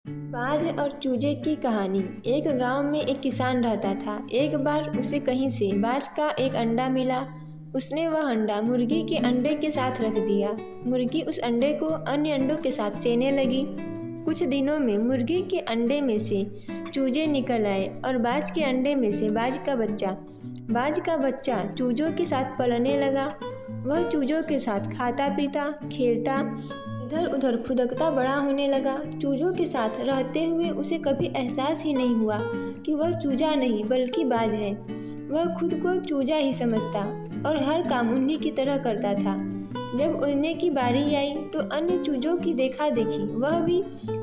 बाज और चूजे की कहानी। एक गांव में एक किसान रहता था। एक बार उसे कहीं से बाज का एक अंडा मिला। उसने वह अंडा मुर्गी के अंडे के साथ रख दिया। मुर्गी उस अंडे को अन्य अंडों के साथ सेने लगी। कुछ दिनों में मुर्गी के अंडे में से चूजे निकल आए और बाज के अंडे में से बाज का बच्चा चूजों के साथ पलने लगा। वह चूजों के साथ खाता पीता खेलता इधर उधर फुदकता बड़ा होने लगा। चूजों के साथ रहते हुए उसे कभी एहसास ही नहीं हुआ कि वह चूजा नहीं बल्कि बाज है। वह खुद को चूजा ही समझता और हर काम उन्हीं की तरह करता था। जब उड़ने की बारी आई तो अन्य चूजों की देखा देखी वह भी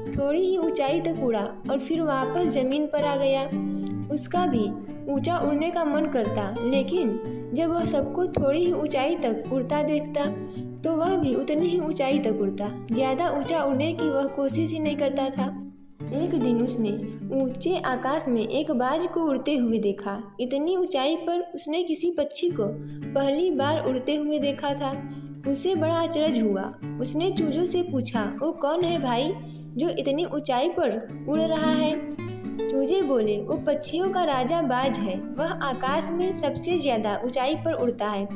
थोड़ी ही ऊंचाई तक उड़ा और फिर वापस जमीन पर आ गया। उसका भी ऊंचा उड़ने का मन करता, लेकिन जब वह सबको थोड़ी ही ऊंचाई तक उड़ता देखता तो वह भी उतनी ही ऊंचाई तक उड़ता। ज़्यादा ऊंचा उड़ने की वह कोशिश ही नहीं करता था। एक दिन उसने ऊंचे आकाश में एक बाज को उड़ते हुए देखा। इतनी ऊंचाई पर उसने किसी पक्षी को पहली बार उड़ते हुए देखा था। उसे बड़ा अचरज हुआ। उसने चूजों से पूछा, वो कौन है भाई जो इतनी ऊंचाई पर उड़ रहा है? चूजे बोले, वो पक्षियों का राजा बाज है। वह आकाश में सबसे ज्यादा ऊंचाई पर उड़ता है।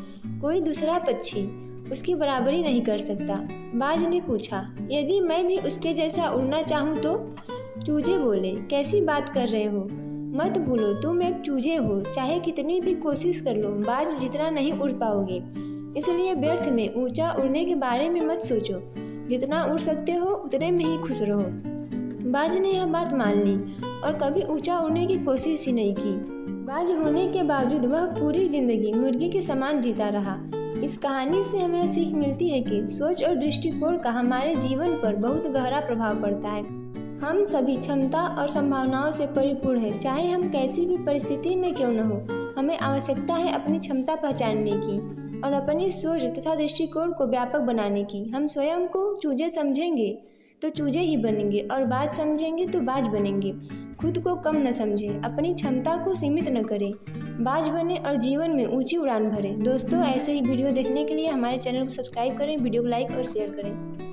कोई दूसरा पक्षी उसकी बराबरी नहीं कर सकता। बाज ने पूछा, यदि मैं भी उसके जैसा उड़ना चाहूँ तो? चूजे बोले, कैसी बात कर रहे हो? मत भूलो तुम एक चूजे हो। चाहे कितनी भी कोशिश कर लो, बाज जितना नहीं उड़ पाओगे। इसलिए व्यर्थ में ऊंचा उड़ने के बारे में मत सोचो। जितना उड़ सकते हो उतने में ही खुश रहो। बाज ने यह बात मान ली और कभी ऊंचा उड़ने की कोशिश ही नहीं की। बाज होने के बावजूद वह पूरी जिंदगी मुर्गी के समान जीता रहा। इस कहानी से हमें यह सीख मिलती है कि सोच और दृष्टिकोण का हमारे जीवन पर बहुत गहरा प्रभाव पड़ता है। हम सभी क्षमता और संभावनाओं से परिपूर्ण हैं, चाहे हम कैसी भी परिस्थिति में क्यों न हो। हमें आवश्यकता है अपनी क्षमता पहचानने की और अपनी सोच तथा दृष्टिकोण को व्यापक बनाने की। हम स्वयं को चूजे समझेंगे तो चूजे ही बनेंगे और बाज समझेंगे तो बाज बनेंगे। खुद को कम न समझें, अपनी क्षमता को सीमित न करें, बाज बने और जीवन में ऊंची उड़ान भरें। दोस्तों, ऐसे ही वीडियो देखने के लिए हमारे चैनल को सब्सक्राइब करें, वीडियो को लाइक और शेयर करें।